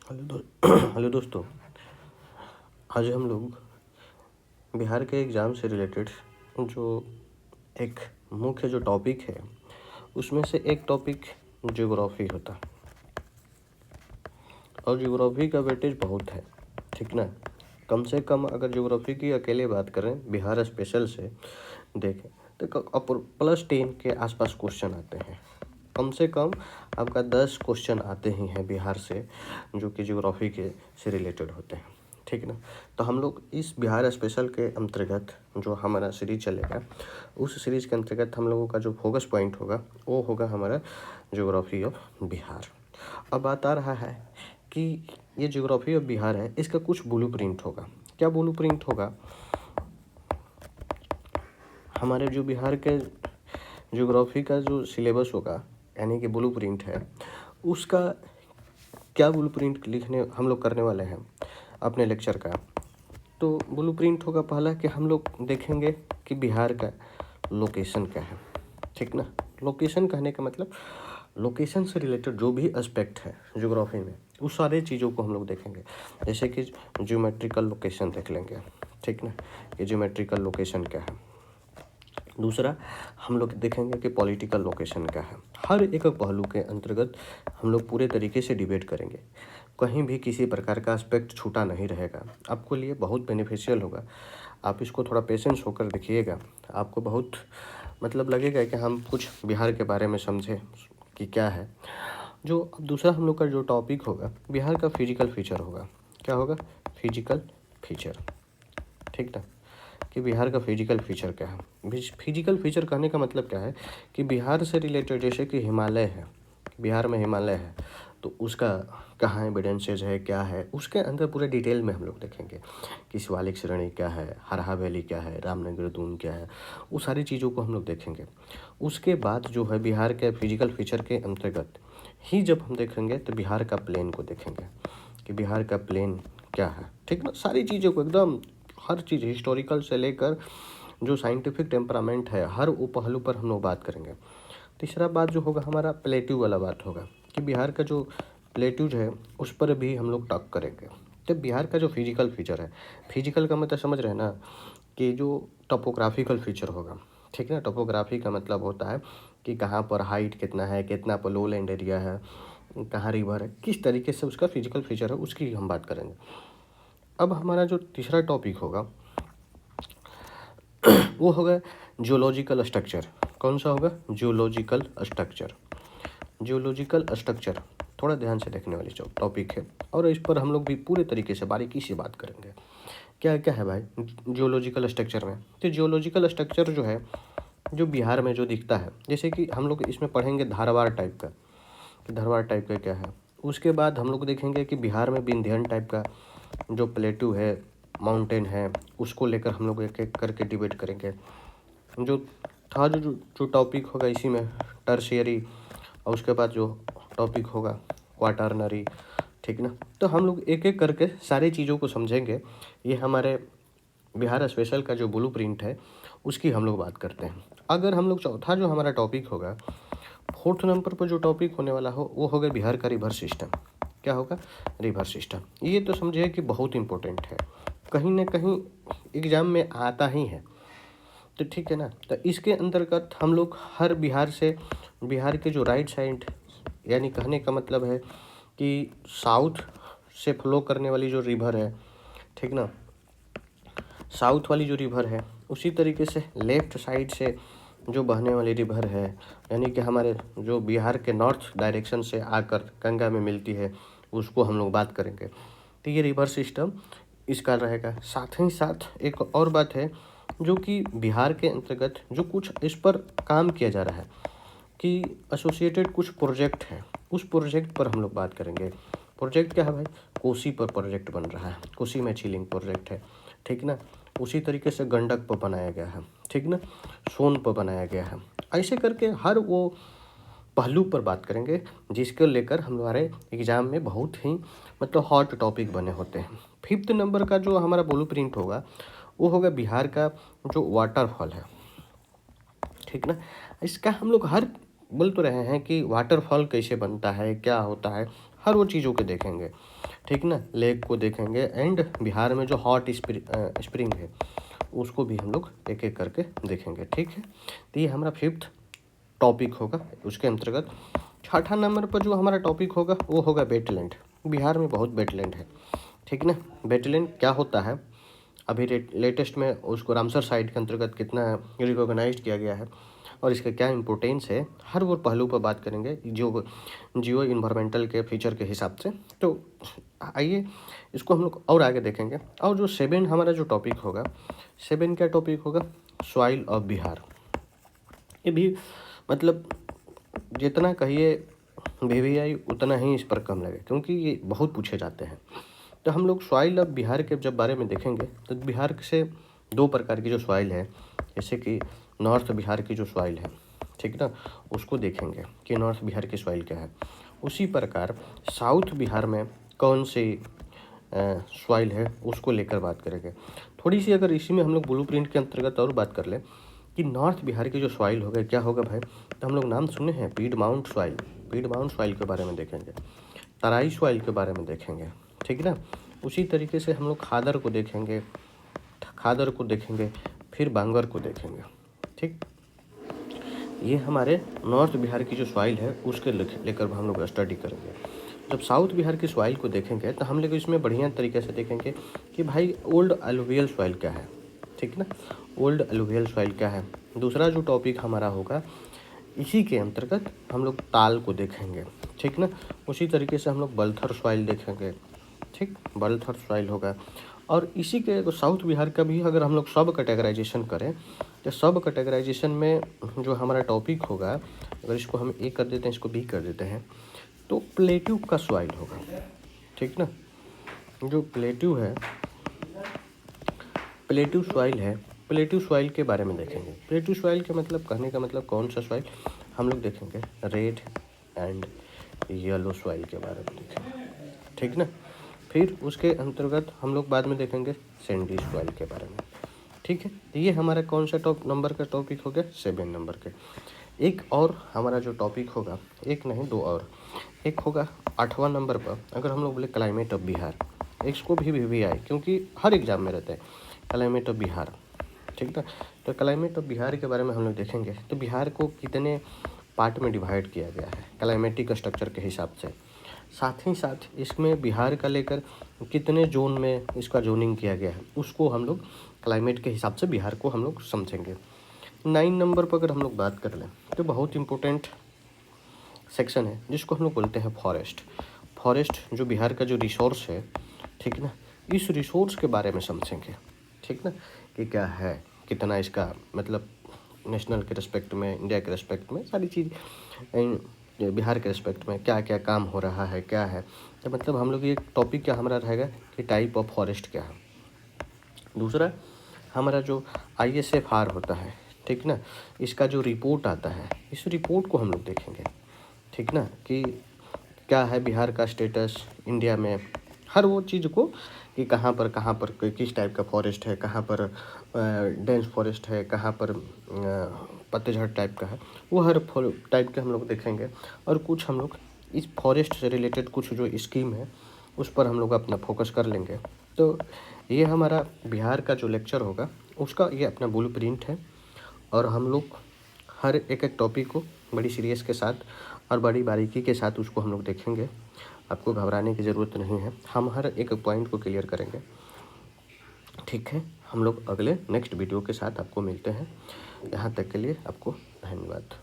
Hello दोस्तों। आज हम लोग बिहार के एग्ज़ाम से रिलेटेड जो एक मुख्य जो टॉपिक है उसमें से एक टॉपिक ज्योग्राफी होता है और ज्योग्राफी का वेटेज बहुत है, ठीक ना। कम से कम अगर ज्योग्राफी की अकेले बात करें बिहार स्पेशल से देखें तो +10 के आसपास क्वेश्चन आते हैं। कम से कम आपका 10 क्वेश्चन आते ही हैं बिहार से जो कि ज्योग्राफी के से रिलेटेड होते हैं, ठीक ना। तो हम लोग इस बिहार स्पेशल के अंतर्गत जो हमारा सीरीज चलेगा उस सीरीज के अंतर्गत हम लोगों का जो फोकस पॉइंट होगा वो होगा हमारा ज्योग्राफी ऑफ बिहार। अब बात आ रहा है कि ये ज्योग्राफी ऑफ बिहार है, इसका कुछ ब्लूप्रिंट होगा। क्या ब्लूप्रिंट होगा? हमारे जो बिहार के ज्योग्राफी का जो सिलेबस होगा यानी कि ब्लूप्रिंट है उसका क्या ब्लूप्रिंट लिखने हम लोग करने वाले हैं अपने लेक्चर का। तो ब्लूप्रिंट होगा पहला कि हम लोग देखेंगे कि बिहार का लोकेशन क्या है, ठीक ना। लोकेशन कहने का मतलब लोकेशन से रिलेटेड जो भी एस्पेक्ट है ज्योग्राफी में उस सारे चीज़ों को हम लोग देखेंगे। जैसे कि ज्योमेट्रिकल लोकेशन देख लेंगे, ठीक ना, कि ज्योमेट्रिकल लोकेशन क्या है। दूसरा हम लोग देखेंगे कि पॉलिटिकल लोकेशन क्या है। हर एक पहलू के अंतर्गत हम लोग पूरे तरीके से डिबेट करेंगे, कहीं भी किसी प्रकार का एस्पेक्ट छूटा नहीं रहेगा। आपको लिए बहुत बेनिफिशियल होगा। आप इसको थोड़ा पेशेंस होकर देखिएगा, आपको बहुत मतलब लगेगा कि हम कुछ बिहार के बारे में समझे कि क्या है। जो अब दूसरा हम लोग का जो टॉपिक होगा बिहार का फिजिकल फीचर होगा। क्या होगा? फिजिकल फीचर, ठीक ना, कि बिहार का फिजिकल फीचर क्या है। फिजिकल फीचर कहने का मतलब क्या है कि बिहार से रिलेटेड जैसे कि हिमालय है, बिहार में हिमालय है तो उसका कहाँ एविडेंसेज है, क्या है, उसके अंदर पूरे डिटेल में हम लोग देखेंगे कि शिवालिक श्रेणी क्या है, हरहा वैली क्या है, रामनगर दून क्या है, वो सारी चीज़ों को हम लोग देखेंगे। उसके बाद जो है बिहार के फिजिकल फीचर के अंतर्गत ही जब हम देखेंगे तो बिहार का प्लेन को देखेंगे कि बिहार का प्लेन क्या है, ठीक ना। सारी चीज़ों को एकदम हर चीज़ हिस्टोरिकल से लेकर जो साइंटिफिक टेम्परामेंट है हर वो पहलू पर हम लोग बात करेंगे। तीसरा बात जो होगा हमारा प्लेट्यू वाला बात होगा कि बिहार का जो प्लेट्यूज है उस पर भी हम लोग टॉक करेंगे। तो बिहार का जो फिजिकल फीचर है, फिजिकल का मतलब समझ रहे हैं ना कि जो टोपोग्राफिकल फीचर होगा, ठीक है ना। टोपोग्राफी का मतलब होता है कि कहाँ पर हाइट कितना है, कितना पर लो लैंड एरिया है, कहाँ रिवर है, किस तरीके से उसका फिजिकल फीचर है उसकी हम बात करेंगे। अब हमारा जो तीसरा टॉपिक होगा वो होगा जियोलॉजिकल स्ट्रक्चर। कौन सा होगा? Geological structure. जियोलॉजिकल स्ट्रक्चर थोड़ा ध्यान से देखने वाली जो टॉपिक है और इस पर हम लोग भी पूरे तरीके से बारीकी से बात करेंगे। क्या क्या है भाई जियोलॉजिकल स्ट्रक्चर में? तो जियोलॉजिकल स्ट्रक्चर जो है जो बिहार में जो दिखता है, जैसे कि हम लोग इसमें पढ़ेंगे धारवाड़ टाइप का, कि धारवाड़ टाइप का क्या है। उसके बाद हम लोग देखेंगे कि बिहार में विंध्यन टाइप का जो प्लेटू है, माउंटेन है, उसको लेकर हम लोग एक एक करके डिबेट करेंगे। जो था जो टॉपिक होगा इसी में टर्शियरी, और उसके बाद जो टॉपिक होगा क्वाटरनरी, ठीक ना। तो हम लोग एक एक करके सारी चीज़ों को समझेंगे। ये हमारे बिहार स्पेशल का जो ब्लूप्रिंट है उसकी हम लोग बात करते हैं। अगर हम लोग चौथा जो हमारा टॉपिक होगा, फोर्थ नंबर पर जो टॉपिक होने वाला हो वो होगा बिहार का रिवर सिस्टम। क्या होगा? River system. ये तो समझिए कि बहुत इम्पोर्टेंट है, कहीं ना कहीं एग्ज़ाम में आता ही है, तो ठीक है ना। तो इसके अंतर्गत हम लोग हर बिहार से बिहार के जो राइट साइड यानी कहने का मतलब है कि साउथ से फ्लो करने वाली जो रिवर है, ठीक ना, साउथ वाली जो रिवर है उसी तरीके से लेफ्ट साइड से जो बहने वाली रिवर है यानी कि हमारे जो बिहार के नॉर्थ डायरेक्शन से आकर गंगा में मिलती है उसको हम लोग बात करेंगे। तो ये रिवर सिस्टम इसका रहेगा। साथ ही साथ एक और बात है जो कि बिहार के अंतर्गत जो कुछ इस पर काम किया जा रहा है कि एसोसिएटेड कुछ प्रोजेक्ट है, उस प्रोजेक्ट पर हम लोग बात करेंगे। प्रोजेक्ट क्या है भाई? कोसी पर प्रोजेक्ट बन रहा है, कोसी में झीलिंग प्रोजेक्ट है, ठीक ना। उसी तरीके से गंडक पर बनाया गया है, ठीक ना, सोन पर बनाया गया है। ऐसे करके हर वो पहलू पर बात करेंगे जिसको लेकर हमारे एग्ज़ाम में बहुत ही मतलब हॉट टॉपिक बने होते हैं। फिफ्थ नंबर का जो हमारा ब्लूप्रिंट होगा वो होगा बिहार का जो वाटरफॉल है, ठीक ना। इसका हम लोग हर बोल तो रहे हैं कि वाटरफॉल कैसे बनता है, क्या होता है, हर वो चीज़ों के देखेंगे, ठीक ना। लेक को देखेंगे एंड बिहार में जो हॉट स्प्रिंग है उसको भी हम लोग एक एक करके देखेंगे, ठीक है। तो ये हमारा 5th टॉपिक होगा। उसके अंतर्गत 6ठा नंबर पर जो हमारा टॉपिक होगा वो होगा वेटलैंड। बिहार में बहुत वेटलैंड है, ठीक ना। वेटलैंड क्या होता है, अभी लेटेस्ट में उसको रामसर साइट के अंतर्गत कितना रिकॉग्नाइज किया गया है और इसका क्या इम्पोर्टेंस है, हर वो पहलू पर बात करेंगे जो जियो इन्वायरमेंटल के फीचर के हिसाब से। तो आइए इसको हम लोग और आगे देखेंगे। और जो 7 हमारा जो टॉपिक होगा, 7 क्या टॉपिक होगा, सॉइल ऑफ बिहार। ये भी मतलब जितना कहिए VVI उतना ही इस पर कम लगे, क्योंकि ये बहुत पूछे जाते हैं। तो हम लोग सॉइल ऑफ बिहार के जब बारे में देखेंगे तो बिहार से 2 प्रकार की जो सॉइल है, जैसे कि नॉर्थ बिहार की जो सॉइल है, ठीक ना, उसको देखेंगे कि नॉर्थ बिहार की सॉइल क्या है। उसी प्रकार साउथ बिहार में कौन सी सॉइल है उसको लेकर बात करेंगे। थोड़ी सी अगर इसी में हम लोग ब्लूप्रिंट के अंतर्गत और बात कर लें कि नॉर्थ बिहार की जो सॉइल होगा क्या होगा भाई, तो हम लोग नाम सुने हैं पीडमाउंट सॉइल। पीडमाउंट सॉइल के बारे में देखेंगे, तराई सॉइल के बारे में देखेंगे, ठीक ना। उसी तरीके से हम लोग खादर को देखेंगे, फिर बांगर को देखेंगे, ठीक। ये हमारे नॉर्थ बिहार की जो सॉइल है उसके लेकर हम लोग स्टडी करेंगे। जब साउथ बिहार की सॉइल को देखेंगे तो हम लोग इसमें बढ़िया तरीके से देखेंगे कि भाई ओल्ड अलुवियल सॉइल क्या है, ठीक ना, ओल्ड अलुवियल सॉइल क्या है। दूसरा जो टॉपिक हमारा होगा इसी के अंतर्गत हम लोग ताल को देखेंगे, ठीक ना। उसी तरीके से हम लोग बलथर सॉइल देखेंगे, ठीक, बलथर सॉइल होगा। और इसी के साउथ बिहार का भी अगर हम लोग सब कैटेगराइजेशन करें तो सब कैटेगराइजेशन में जो हमारा टॉपिक होगा, अगर इसको हम ए कर देते हैं, इसको बी कर देते हैं, तो प्लेट्यू का सॉइल होगा, ठीक ना। जो प्लेट्यू है, प्लेट्यू सॉइल है, प्लेट्यू सॉइल के बारे में देखेंगे। प्लेट्यू सॉइल के मतलब कहने का मतलब कौन सा सॉइल हम लोग देखेंगे, रेड एंड येलो सॉइल के बारे में देखेंगे, ठीक ना। फिर उसके अंतर्गत हम लोग बाद में देखेंगे सैंडी सॉइल के बारे में, ठीक है। तो ये हमारा कौन सा नंबर का टॉपिक हो गया, 7 नंबर के। एक और हमारा जो टॉपिक होगा, एक नहीं 2 और, एक होगा 8वां नंबर पर, अगर हम लोग बोले क्लाइमेट ऑफ बिहार। इसको भी VVI क्योंकि हर एग्जाम में रहता है क्लाइमेट ऑफ बिहार, ठीक ना। तो क्लाइमेट ऑफ बिहार के बारे में हम लोग देखेंगे। तो बिहार को कितने पार्ट में डिवाइड किया गया है क्लाइमेटिक स्ट्रक्चर के हिसाब से, साथ ही साथ इसमें बिहार का लेकर कितने जोन में इसका जोनिंग किया गया है, उसको हम लोग क्लाइमेट के हिसाब से बिहार को हम लोग समझेंगे। 9 नंबर पर अगर हम लोग बात कर लें तो बहुत इम्पोर्टेंट सेक्शन है जिसको हम लोग बोलते हैं फॉरेस्ट। फॉरेस्ट जो बिहार का जो रिसोर्स है, ठीक ना, इस रिसोर्स के बारे में समझेंगे, ठीक ना, कि क्या है, कितना इसका मतलब नेशनल के रिस्पेक्ट में, इंडिया के रिस्पेक्ट में, सारी चीज़ बिहार के रिस्पेक्ट में क्या क्या काम हो रहा है, क्या है। तो मतलब हम लोग ये टॉपिक क्या हमारा रहेगा कि टाइप ऑफ फॉरेस्ट क्या है। दूसरा हमारा जो ISFR होता है, ठीक ना, इसका जो रिपोर्ट आता है, इस रिपोर्ट को हम लोग देखेंगे, ठीक ना, कि क्या है बिहार का स्टेटस इंडिया में, हर वो चीज़ को कि कहाँ पर किस टाइप का फॉरेस्ट है, कहाँ पर डेंस फॉरेस्ट है, कहाँ पर पतझड़ टाइप का है, वो हर टाइप के हम लोग देखेंगे। और कुछ हम लोग इस फॉरेस्ट से रिलेटेड कुछ जो स्कीम है उस पर हम लोग अपना फोकस कर लेंगे। तो ये हमारा बिहार का जो लेक्चर होगा उसका ये अपना ब्लूप्रिंट है। और हम लोग हर एक एक टॉपिक को बड़ी सीरियस के साथ और बड़ी बारीकी के साथ उसको हम लोग देखेंगे। आपको घबराने की ज़रूरत नहीं है, हम हर एक पॉइंट को क्लियर करेंगे, ठीक है। हम लोग अगले नेक्स्ट वीडियो के साथ आपको मिलते हैं। यहाँ तक के लिए आपको धन्यवाद।